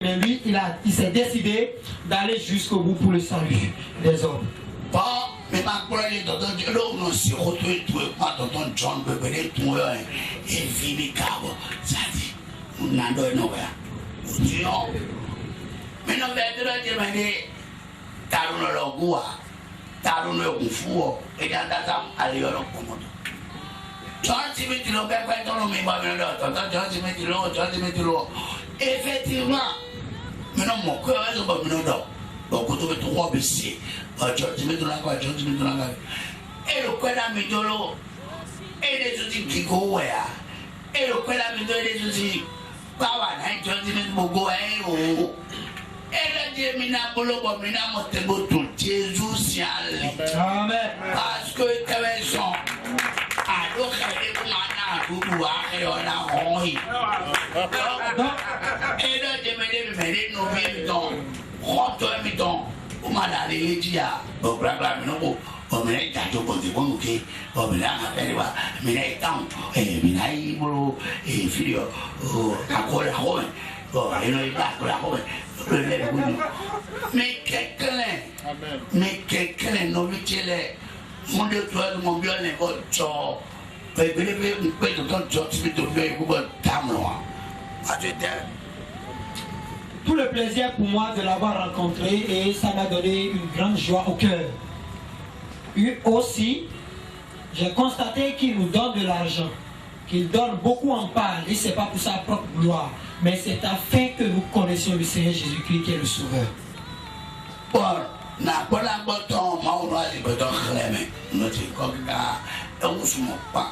Mais lui, il s'est décidé d'aller jusqu'au bout pour le salut des hommes. Bon, mais ma collègue, tonton Dieu, on s'est retrouvé tout et moi, tonton John, bébé, tout et Fimi Cabo, ça dit, on n'a pas de nouvelles. Dion, mais non, mais tu vas dire, t'as un logo, t'as un logo, et t'as un logo. John Timothy Lo, ben, quand on met moi, tonton John Timothy Lo, effectivement, mais non, mon cœur est au bon nom. Donc, tu veux trois BC, John Timothy Lo, et le quoi la médolo, et les outils qui go, et le quoi la médolo, et les outils. Power, John Timothy Lo, et le Dieu mina bolo mina motebo tout Jésus siale. Amen. Parce que tu as raison. Alors que mana doudou a on a honte. Et le Dieu me nous bien donc. Rentre mi donc. O mana le dia. O blabla mi no. O me ta to bon de bon que. O me la na wa. Me na tão. Me na bolo filho. Agora joven. Il va pour la robe. Mais quelqu'un n'a vu qu'il est. Mon Dieu, toi, mon bien, les autres gens. Tout le plaisir pour moi de l'avoir rencontré et ça m'a donné une grande joie au cœur. Et aussi, j'ai constaté qu'il nous donne de l'argent, qu'il donne beaucoup en part, et ce n'est pas pour sa propre gloire. Mais c'est afin que nous connaissions le Seigneur Jésus-Christ qui est le Sauveur. Bon, na bola boton, maono ali boton clément. Nous dit comme ça, on se moque pas.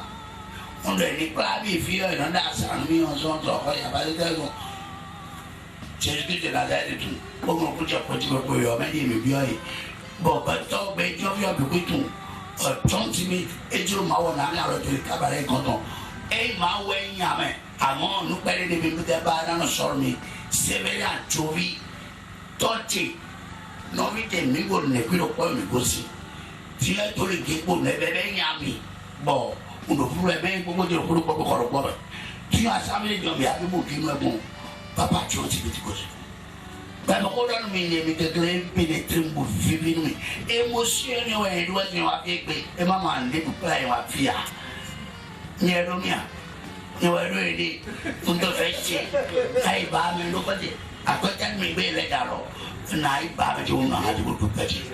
On est pas vieux, on a ça, on s'en sort, il y a pas de raison. Jésus-Christ est là et tout. Bon, on peut dire petit peu, mais il me bien. Bon, boton, mais tu viens beaucoup tout. John Timmy et Dieu m'a on a le cabaret content. Et m'a ouais yamé. Avant, nous parlons de nous débattre dans nos sorties. C'est vrai, Jovi, Toti, non, mais nous ne pouvons pas négocier. Si tu as tous les gens, nous ne pouvons pas. Bon, on ne pouvait pas négocier. Tu as samedi, il y a des mots qui me bon. Papa, tu as dit que tu causes. Mais on donne mes pénétrer pour vivre. Émotion, nous avons fait et maman, nous avons fait. Nous avons fait. Nous avons dit, nous avons fait. Aïe, bah, mais nous avons dit, à côté de mes bébés, nous n'aïe pas, mais nous avons tout petit.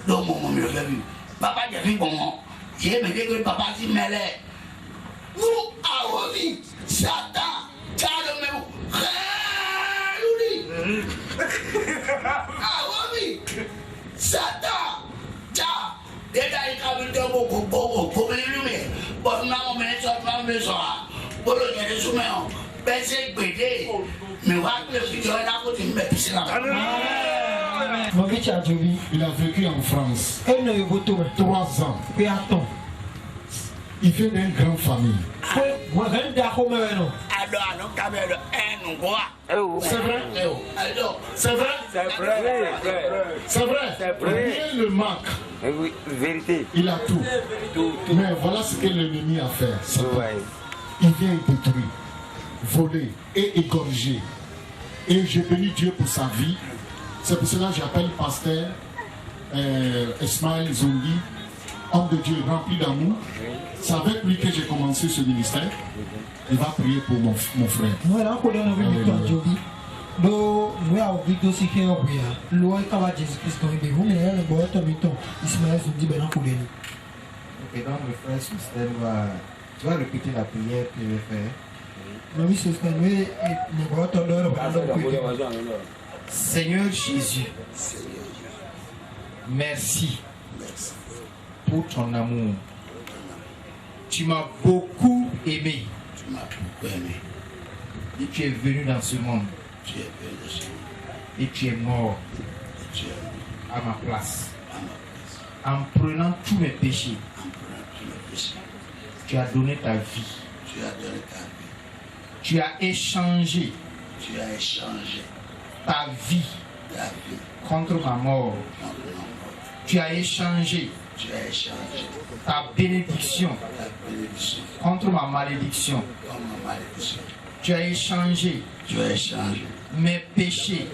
Donc, mon me l'a vu. Papa, j'ai vu comment. J'ai me dit que papa s'y mêlait. Nous avons vu Satan, calmez-vous. Awomi, Satan, Tcha, déjà il a vu de beaucoup, pour les lumières. Bon, on met ça, on met ça. Bon, il y a des soumets, baisser, bédé. Mais voilà, le futur est là pour une bêtise là. Il a vécu en France 3 ans. Il vient d'une grande famille. C'est vrai? C'est vrai? C'est vrai? Rien ne manque. Oui, vérité. Il a tout. Mais voilà ce que l'ennemi a fait. Il vient détruire, voler et égorger. Et j'ai béni Dieu pour sa vie. C'est pour cela que j'appelle pasteur Ismaël Zongi, homme de Dieu rempli d'amour. C'est avec lui que j'ai commencé ce ministère. Il va prier pour mon frère. Ok, donc le frère Soustène tu vas répéter la prière que je vais faire. Seigneur Jésus, merci pour ton amour. Tu m'as beaucoup aimé. Et tu es venu dans ce monde. Et tu es mort à ma place. En prenant tous mes péchés. Tu as donné ta vie. Tu as échangé ta vie contre ma mort. Tu as échangé ta bénédiction contre ma malédiction. Tu as échangé mes péchés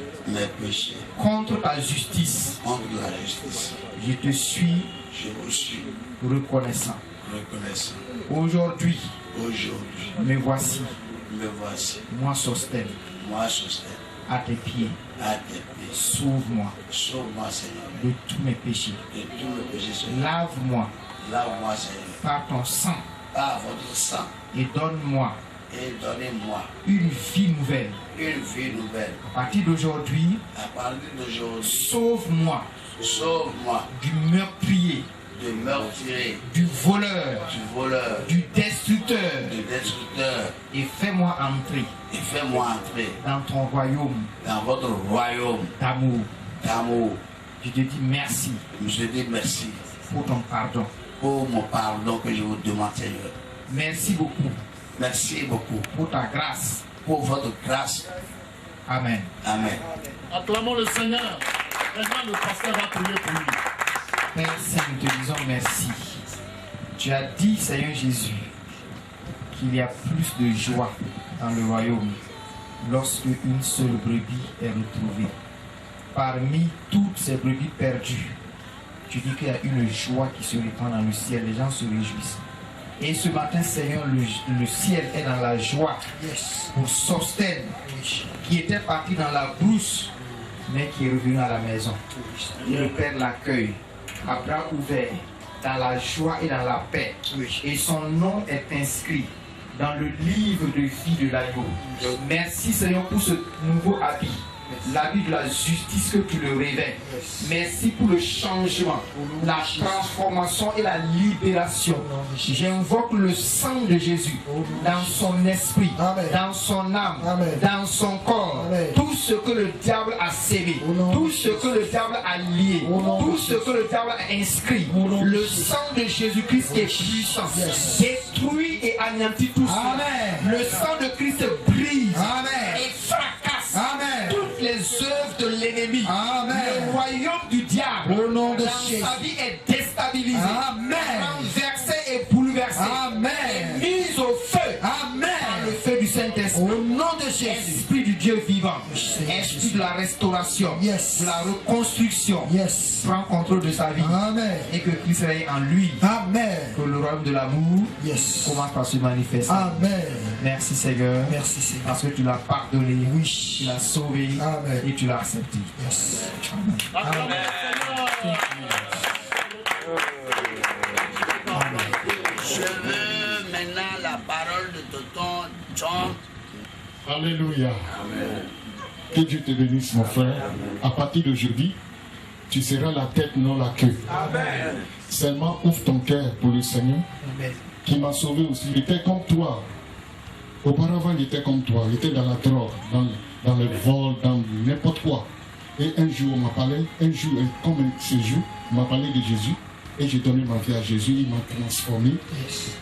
contre ta justice. Je te suis reconnaissant. Aujourd'hui, me voici. Moi, Sostène. À tes pieds. Sauve-moi. De tous mes péchés. Lave-moi. Par ton sang. Et donne-moi une vie nouvelle. À partir d'aujourd'hui, sauve-moi du meurtrier, du voleur, du destructeur, et fais-moi entrer dans ton royaume, votre royaume d'amour. Je te dis merci. Pour ton pardon. Pour mon pardon que je vous demande, Seigneur. Merci beaucoup. Pour ta grâce. Pour votre grâce. Amen. Acclamons le Seigneur. Maintenant, le pasteur va prier pour lui. Père Saint, nous te disons merci. Tu as dit, Seigneur Jésus, qu'il y a plus de joie dans le royaume lorsque une seule brebis est retrouvée. Parmi toutes ces brebis perdues, tu dis qu'il y a une joie qui se répand dans le ciel. Les gens se réjouissent. Et ce matin, Seigneur, le ciel est dans la joie pour Sostène, qui était parti dans la brousse, mais qui est revenu à la maison. Et le Père l'accueille, à bras ouverts, dans la joie et dans la paix. Et son nom est inscrit dans le livre de vie de l'agneau. Merci, Seigneur, pour ce nouveau habit. L'habit de la justice que tu le révèles. Merci pour le changement, la transformation et la libération. J'invoque le sang de Jésus dans son esprit, dans son âme, dans son corps. Tout ce que le diable a sémé, tout ce que le diable a lié, tout ce que le diable a inscrit, le sang de Jésus-Christ est puissant, détruit et anéantit tout ça. Le sang de Christ brise et fracasse toutes les œuvres de l'ennemi. Le royaume du diable dans sa vie est déstabilisé, renversé et bouleversé, et mis au feu par le feu du Saint-Esprit. Au nom de Jésus, Esprit du Dieu vivant, Esprit de la restauration, de la reconstruction, prends contrôle de sa vie. Et que Christ règne en lui. Que le royaume de l'amour commence par se manifester. Merci Seigneur. Parce que tu l'as pardonné, tu l'as sauvé et tu l'as accepté. Je veux maintenant la parole de tonton John. Alléluia. Que Dieu te bénisse, mon frère. À partir d'aujourd'hui, tu seras la tête, non la queue. Seulement ouvre ton cœur pour le Seigneur qui m'a sauvé aussi. Il était comme toi. Auparavant, il était comme toi. Il était dans la drogue, dans le vol, dans n'importe quoi. Et un jour, on m'a parlé, comme ce jour, on m'a parlé de Jésus. Et j'ai donné ma vie à Jésus, il m'a transformé.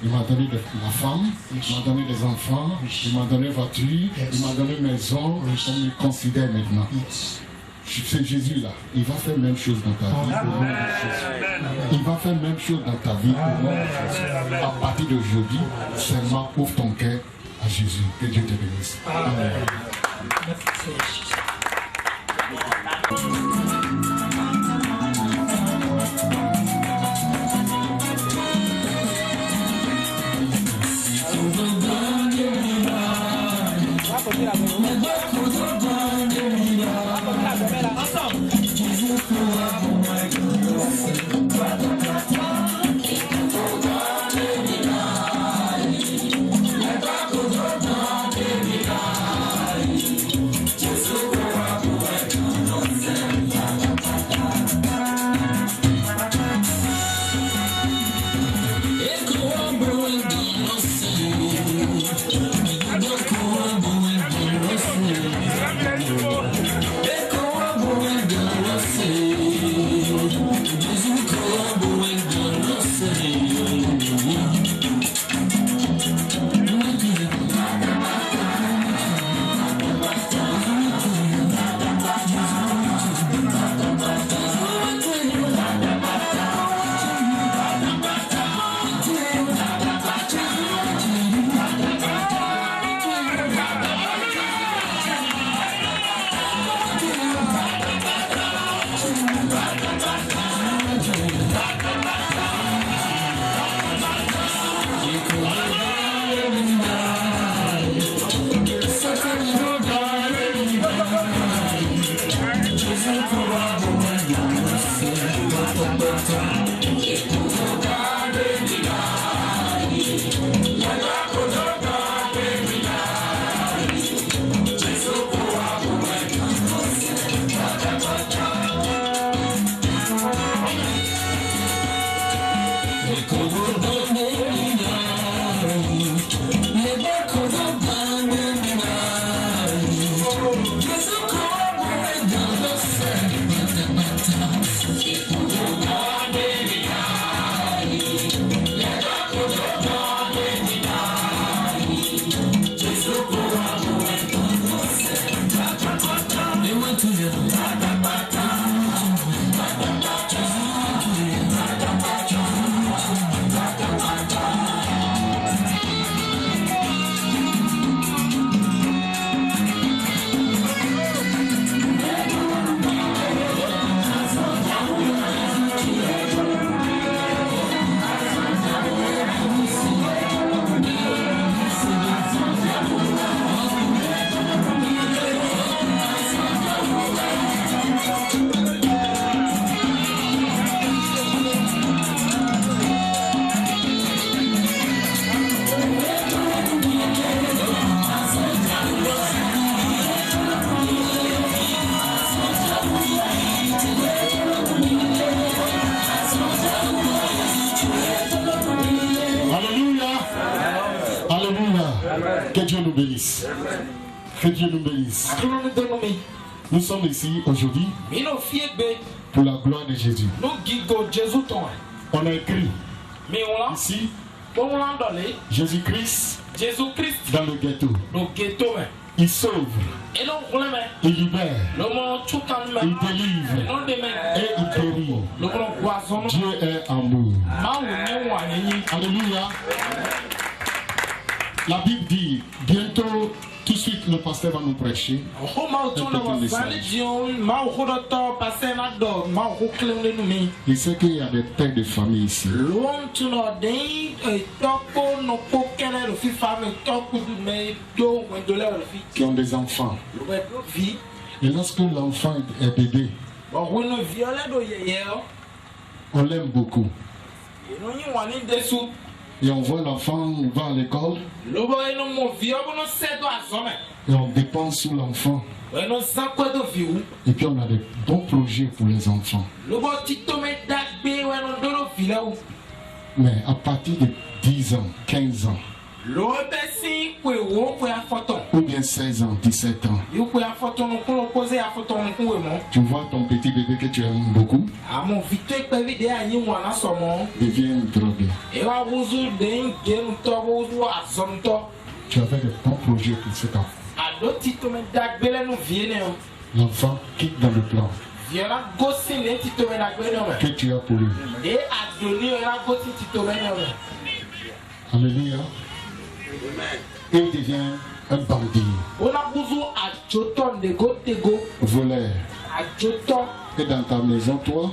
Il m'a donné la femme, il m'a donné des enfants, il m'a donné voiture, il m'a donné maison. On me considère maintenant. C'est Jésus-là. Il va faire la même chose dans ta vie. Au nom de Jésus. Il va faire la même chose dans ta vie. Au nom de Jésus. À partir d'aujourd'hui, seulement ouvre ton cœur à Jésus. Que Dieu te bénisse. Amen. Que Dieu nous bénisse. Que Dieu nous bénisse. Nous sommes ici aujourd'hui pour la gloire de Jésus. On a écrit ici Jésus-Christ dans le ghetto. Il sauve, il libère, il délivre et il guérit. Dieu est amour. Alléluia. La Bible dit, bientôt, tout de suite, le pasteur va nous prêcher. Il sait qu'il y a des pères de famille ici. Qui ont des enfants. Et lorsque l'enfant est bébé, on l'aime beaucoup. Et on voit l'enfant va à l'école. Et on dépense sur l'enfant. Et puis on a des bons projets pour les enfants. Mais à partir de 10 ans, 15 ans, ou bien 16 ans, 17 ans, tu vois ton petit bébé que tu aimes beaucoup devient drogué. Tu avais de bons projets pour cet enfant. L'enfant quitte dans le plan que tu as pour lui. Alléluia. Et il devient un bandit, voleur. Et dans ta maison, toi,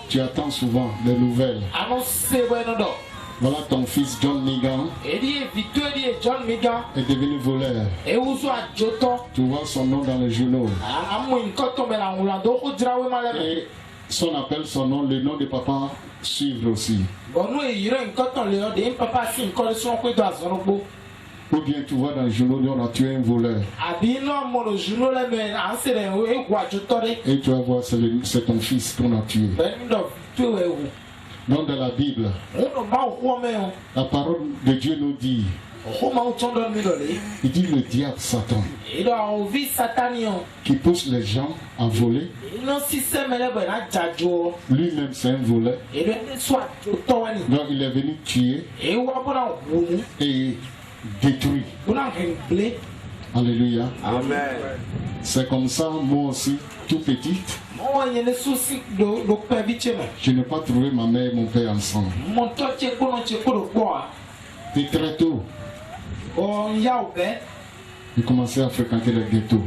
tu attends souvent les nouvelles. Voilà ton fils John Megan est devenu voleur. Tu vois son nom dans les journaux. Et son appelle son nom, le nom de papa suivre aussi. Ou bien tu vois dans les journaux, on a tué un voleur. Et tu vas voir, c'est ton fils qu'on a tué. Donc dans la Bible, la parole de Dieu nous dit, il dit le diable Satan qui pousse les gens à voler. Lui-même c'est un voleur. Donc il est venu tuer et détruire. Alléluia. Amen. C'est comme ça, moi aussi, tout petit, je n'ai pas trouvé ma mère et mon père ensemble. Et très tôt, j'ai commencé à fréquenter le ghetto.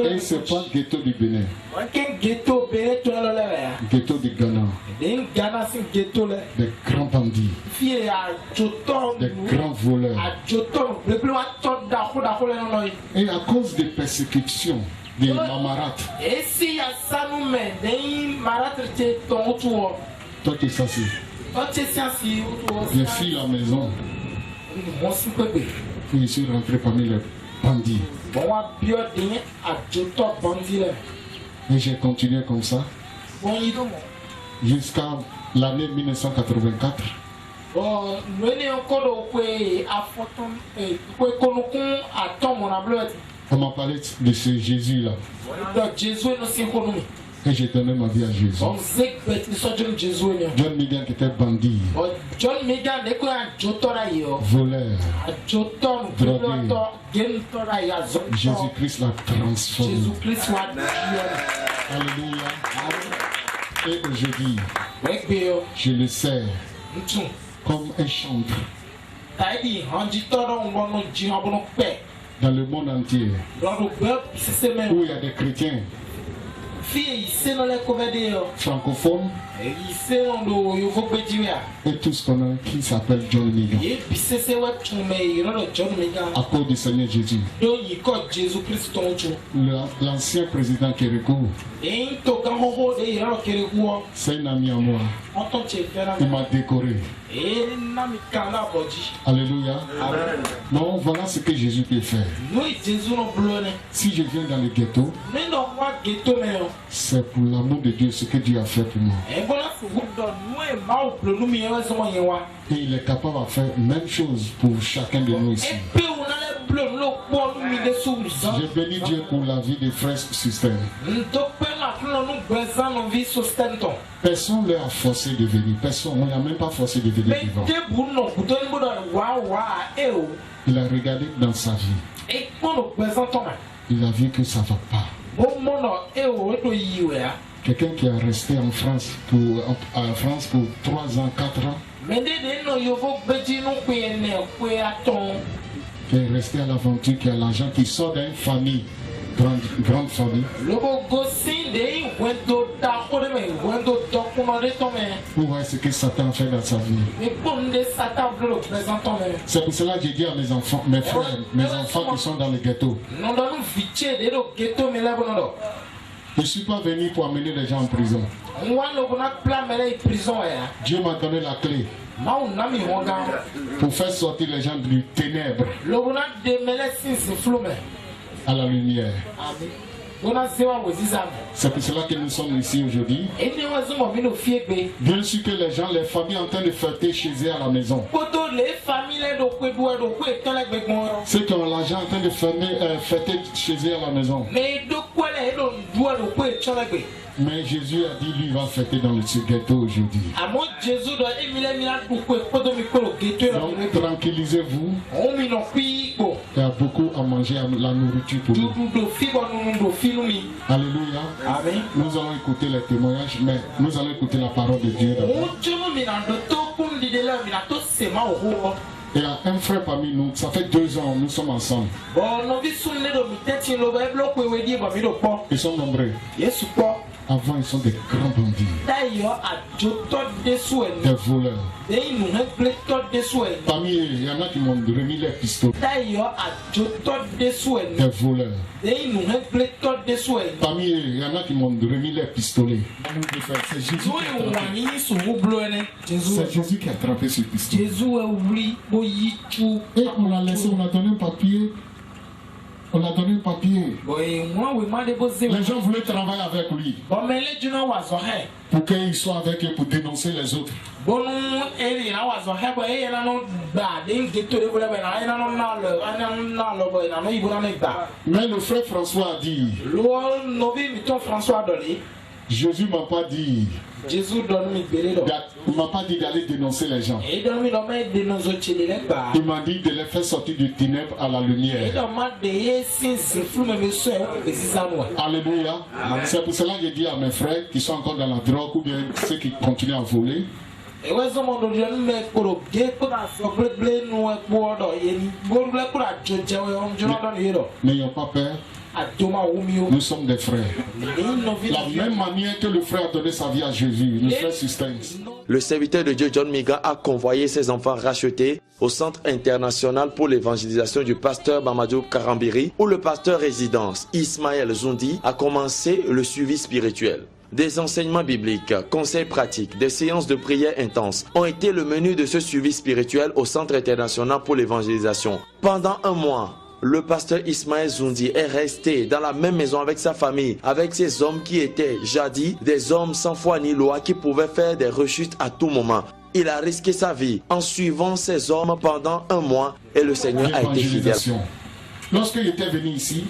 Et c'est pas le ghetto du Bénin. Le ghetto du Ghana. Des grands bandits. Des grands voleurs. Et à cause des persécutions des mamarates, toi tu es sassé. J'ai fui la maison. Je suis rentré parmi les bandits. Et j'ai continué comme ça jusqu'à l'année 1984. On m'a parlé de ce Jésus-là. Et j'ai donné ma vie à Jésus. John Megan qui était bandit, voleur, drogué. Jésus-Christ l'a transformé. Alléluia. Et aujourd'hui, je le sers comme un chantre dans le monde entier où il y a des chrétiens francophones et tous qu'on a qui s'appelle John Megan à cause du Seigneur Jésus. L'ancien président Kérékou, c'est un ami à moi. Il m'a décoré. Alléluia. Non, voilà ce que Jésus peut faire. Si je viens dans le ghetto, c'est pour l'amour de Dieu, ce que Dieu a fait pour moi. Et il est capable de faire la même chose pour chacun de nous ici. Je bénis Dieu pour la vie des frères Système. Personne ne leur a forcé de venir. Personne, on n'a même pas forcé de venir devant. Il a regardé dans sa vie. Il a vu que ça ne va pas. Quelqu'un qui est resté en France pour 3 ans, 4 ans, qui est resté à l'aventure, qui a l'argent, qui sort d'une famille, grande famille, pour voir ce que Satan fait dans sa vie. C'est pour cela que j'ai dit à mes enfants, mes frères, mes enfants qui sont dans le ghetto, je ne suis pas venu pour amener les gens en prison. Dieu m'a donné la clé pour faire sortir les gens du ténèbre à la lumière. C'est pour cela que nous sommes ici aujourd'hui. Bien sûr que les gens, les familles en train de fêter chez eux à la maison. Ceux qui ont l'argent en train de fêter chez eux à la maison. Mais Jésus a dit, lui, il va fêter dans le ghetto aujourd'hui. Donc, tranquillisez-vous. Il y a beaucoup à manger, la nourriture pour nous. Alléluia. Amen. Nous allons écouter les témoignages, mais nous allons écouter la parole de Dieu d'abord. Il y a un frère parmi nous, ça fait 2 ans, nous sommes ensemble. Ils sont nombreux. Avant, ils sont des grands bandits, des voleurs. Parmi eux, il y en a qui m'ont remis les pistolets, des voleurs. Parmi eux, il y en a qui m'ont remis les pistolets. C'est Jésus qui a attrapé ce pistolet. Et on l'a laissé, on a donné un papier. On a donné un papier. Les gens voulaient travailler avec lui. Pour qu'il soit avec eux pour dénoncer les autres. Mais le frère François a dit, Jésus ne m'a pas dit. Il ne m'a pas dit d'aller dénoncer les gens. Il m'a dit de les faire sortir du ténèbre à la lumière. Alléluia. C'est pour cela que je dis à mes frères qui sont encore dans la drogue ou bien ceux qui continuent à voler. N'ayons pas peur. Nous sommes des frères. La même manière que le frère a donné sa vie à Jésus, le frère Système. Le serviteur de Dieu John Miga a convoyé ses enfants rachetés au Centre international pour l'évangélisation du pasteur Mamadou Karambiri, où le pasteur résidence Ismaël Zundi a commencé le suivi spirituel. Des enseignements bibliques, conseils pratiques, des séances de prière intenses ont été le menu de ce suivi spirituel au Centre international pour l'évangélisation. Pendant 1 mois, le pasteur Ismaël Zundi est resté dans la même maison avec sa famille, avec ces hommes qui étaient jadis des hommes sans foi ni loi qui pouvaient faire des rechutes à tout moment. Il a risqué sa vie en suivant ces hommes pendant 1 mois et le Seigneur a été fidèle. Lorsqu'il était venu ici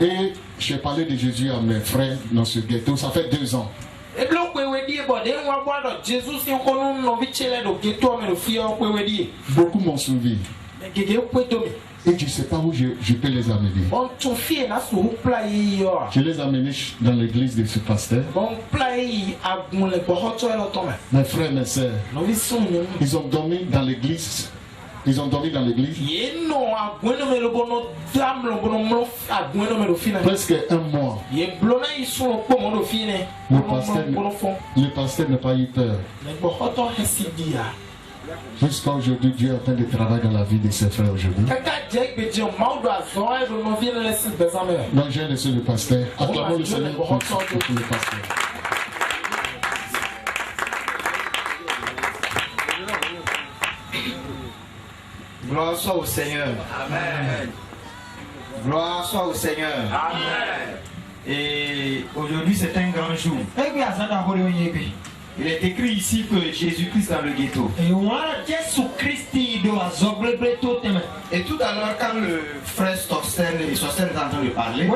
et j'ai parlé de Jésus à mes frères dans ce ghetto, ça fait 2 ans. Beaucoup m'ont suivi. Et je ne sais pas où je peux les amener. Je les ai amenés dans l'église de ce pasteur. Mes frères, mes sœurs, ils ont dormi dans l'église. Ils ont dormi dans l'église. Presque 1 mois. Le pasteur n'a pas eu peur. Jusqu'à aujourd'hui, Dieu est en train de travailler dans la vie de ses frères aujourd'hui. Donc j'ai laissé le pasteur. Acclamons le Seigneur pour le pasteur. Gloire soit au Seigneur. Amen. Gloire soit au Seigneur. Amen. Et aujourd'hui c'est un grand jour. Il est écrit ici que Jésus-Christ dans le ghetto. Et tout à l'heure, quand le frère Sosten est en train de parler,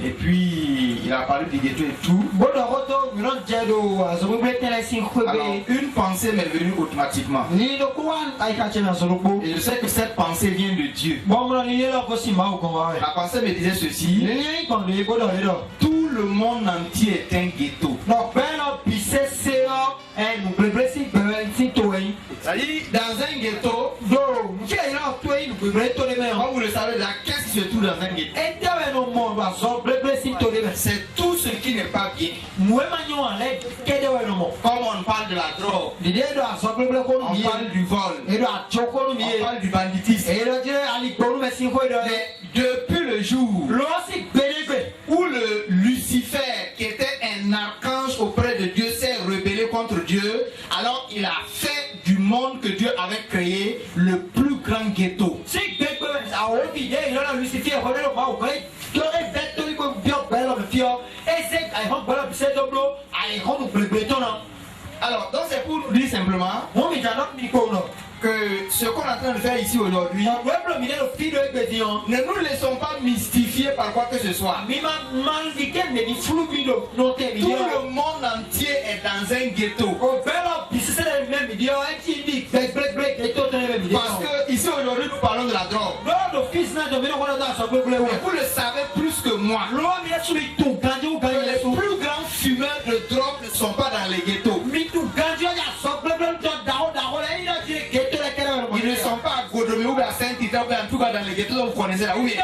et puis il a parlé du ghetto et tout, alors une pensée m'est venue automatiquement. Et je sais que cette pensée vient de Dieu. La pensée me disait ceci: tout le monde entier est un ghetto. C'est-à-dire, dans un ghetto, comme vous le savez, la caisse se trouve dans un ghetto. C'est tout ce qui n'est pas bien. Comme on parle de la drogue, on parle du vol, on parle du banditisme. Mais depuis le jour où le Lucifer, qui était un archange auprès de Dieu, s'est rebellé contre Dieu, alors il a fait du monde que Dieu avait créé le plus grand ghetto. Alors, donc c'est pour dire simplement que ce qu'on est en train de faire ici aujourd'hui, ne nous laissons pas mystifier par quoi que ce soit. Tout le monde entier est dans un ghetto. Parce que ici aujourd'hui nous parlons de la drogue. Et vous le savez plus que moi. Les plus grands fumeurs de drogue ne sont pas dans les ghettos. Ils ne sont pas à Godomé ou à Saint-Tita, ou en tout cas dans les ghettos, vous connaissez là où il est.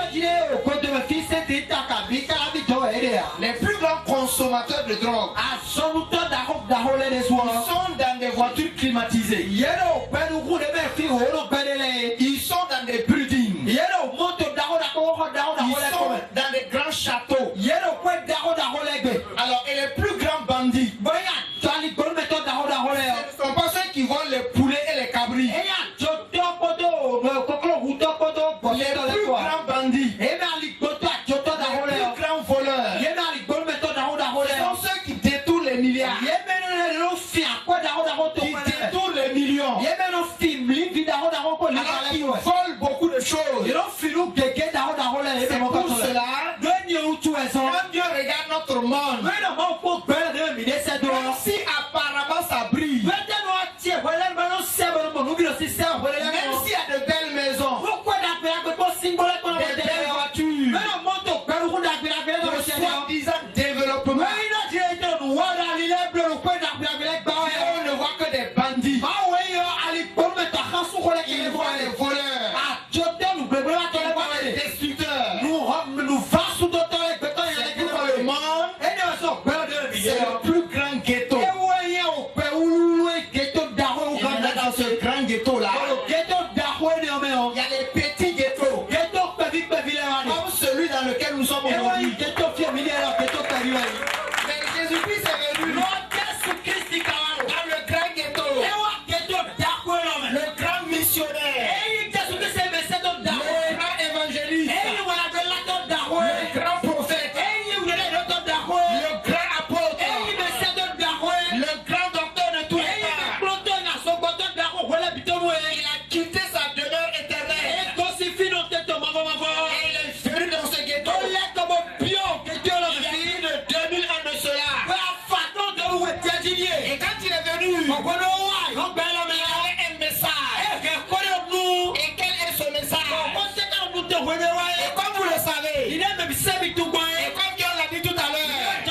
Les plus grands consommateurs de drogue, ils sont dans des voitures climatisées. Ils sont dans des buildings. Ils sont dans des grands châteaux. Alors, et les plus grands bandits, ce ne sont pas ceux qui volent les poulets et les cabris. Les plus grands bandits, les plus grands voleurs, sont ceux qui détournent les milliards, qui détournent les millions, alors qu'ils volent beaucoup de choses. C'est pour cela, quand Dieu regarde notre monde, même si apparemment ça brille, même s'il y a de belles maisons, des belles voitures, de soi-disant développement, on ne voit que des bandits. Ils voient les voleurs, ils voient les destructeurs. Le monde, c'est le plus grand ghetto. Et maintenant, dans ce grand ghetto là, il y a les petits ghettos, comme celui dans lequel nous sommes aujourd'hui. Mais Jésus-Christ est venu dans le grand ghetto, le grand missionnaire, le grand évangéliste, le grand prophète, le grand apôtre, le grand docteur de tous les temps. Il a quitté sa demeure éternelle et il est venu dans ce ghetto. Il y a plus de 2000 ans de cela. Et quand il est venu, il avait un message. Et quel est ce message? Et comme vous le savez, et comme Dieu l'a dit tout à l'heure,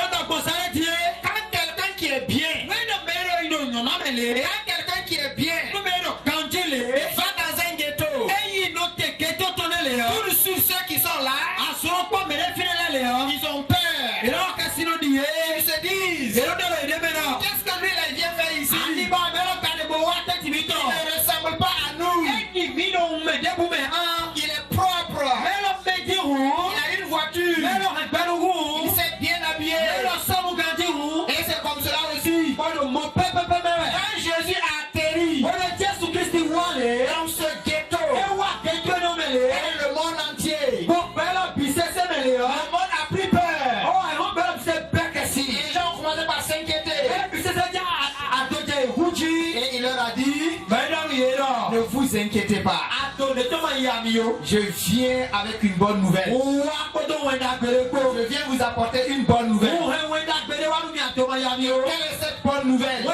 quand quelqu'un qui est bien, va dans un ghetto, tous ceux qui sont là, ils ont peur. Ils se disent, qu'est-ce que lui il vient faire ici? Il ne ressemble pas à nous. Il est propre. Il a une voiture. Il s'est bien habillé. Et c'est comme cela aussi. Quand Jésus a atterri, Et il leur a dit, ne vous inquiétez pas. Je viens avec une bonne nouvelle. Je viens vous apporter une bonne nouvelle. Quelle est cette bonne nouvelle?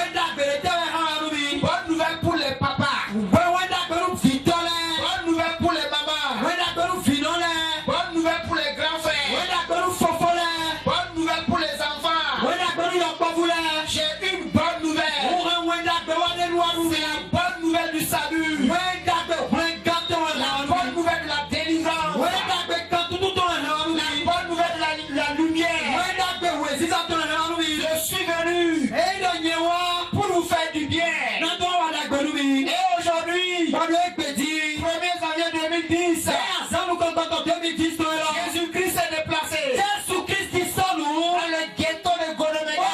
Bonne nouvelle pour les papas. Bonne nouvelle pour les mamans. Bonne nouvelle pour les grands frères. Bonne nouvelle pour les enfants. J'ai une bonne nouvelle. C'est la bonne nouvelle du salut. La bonne nouvelle de la délivrance. La bonne nouvelle de la lumière. Je suis venu pour vous faire du bien. Et aujourd'hui, 1er janvier 2010, Jésus-Christ s'est déplacé dans le ghetto de Godomega.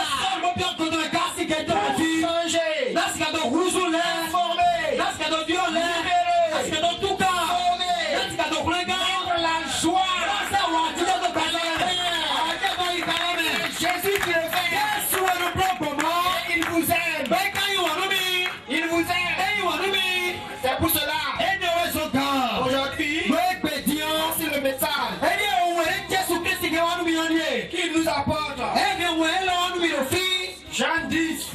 Changé, informé, libéré, formé, pour la joie. Jésus qui le fait. Et il vous aime. Il vous aime. C'est pour cela. Aujourd'hui, c'est le message qu'il nous apporte. Jean 10.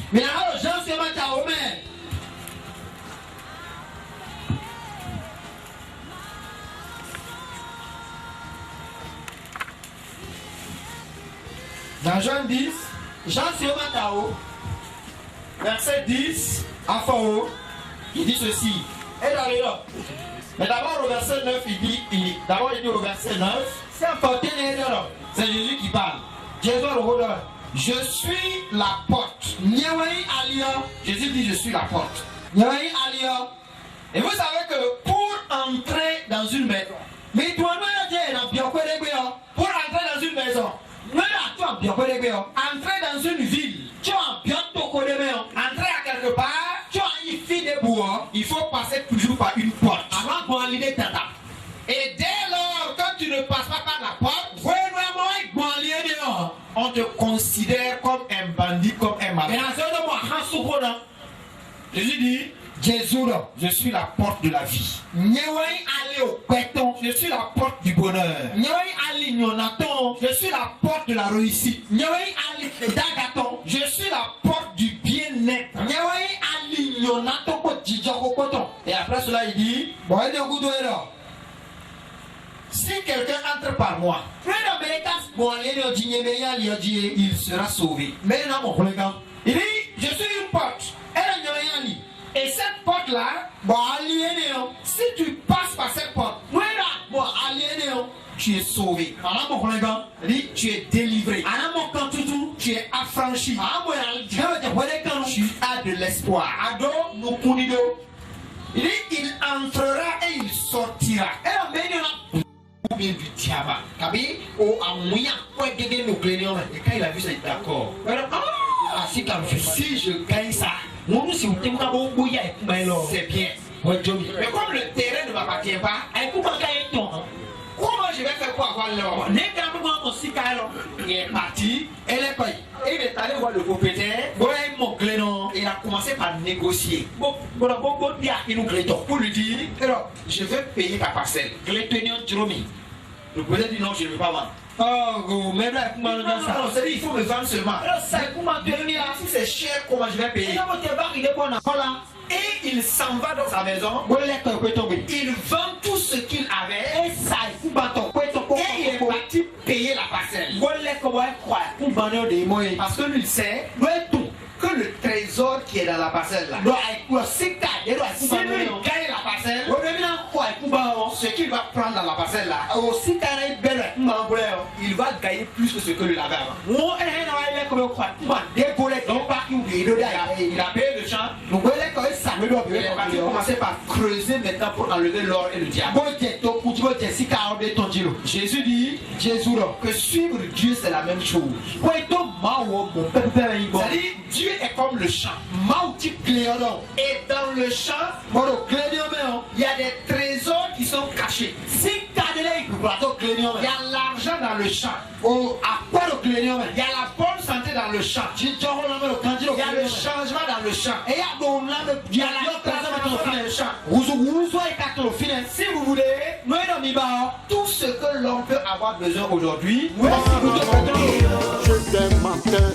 Dans Jean 10, verset 10 à Fao, il dit ceci. Mais d'abord au verset 9, il dit au verset 9, c'est Jésus qui parle. Je suis la porte. Jésus dit je suis la porte. Et vous savez que pour entrer dans une maison, entrer dans une ville, entrer à quelque part, il faut passer toujours par une porte. Et dès lors, quand tu ne passes pas par la porte, on te considère comme un bandit, comme un malade. Jésus dit, je suis la porte de la vie. Je suis la porte du bonheur. Je suis la porte de la réussite. Je suis la porte du bien-être. Et après cela, il dit, si quelqu'un entre par moi, il sera sauvé. Il dit, je suis une porte. Et cette porte-là, si tu passes par cette porte, tu es sauvé. Tu es délivré. Tu es affranchi. Tu as de l'espoir. Il dit, il entrera et il sortira. Du diable. Et quand il a vu ça, il est d'accord. Si je gagne ça, c'est bien. Mais comme le terrain ne m'appartient pas, comment je vais faire pour avoir l'or? Il est parti, il est allé voir le propriétaire, il a commencé par négocier. Pour lui dire, je vais payer ta parcelle. Le propriétaire dit non, je ne veux pas vendre. Il faut me vendre seulement. Si c'est cher, comment je vais payer? Et il s'en va dans sa maison. Il vend tout ce qu'il avait. Et il est parti payer la parcelle. Parce que lui il sait que le trésor qui est dans la parcelle là, si lui gagne la parcelle, ce qu'il va prendre dans la parcelle là, il va gagner plus que ce que lui avait avant. Il a payé le champ. Il est parti commencer par creuser maintenant pour enlever l'or et le diamant. Jésus dit que suivre Dieu c'est la même chose. C'est-à-dire Dieu est comme le champ. Et dans le champ, il y a des trésors qui sont cachés. Il y a l'argent dans le champ. Il y a la bonne santé dans le champ. Il y a le changement dans le champ. Il y a la transformation dans le champ. Si vous voulez, tout ce que l'on peut avoir besoin aujourd'hui, j'étais menteur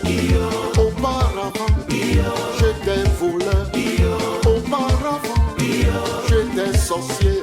auparavant, j'étais voleur auparavant, j'étais sorcier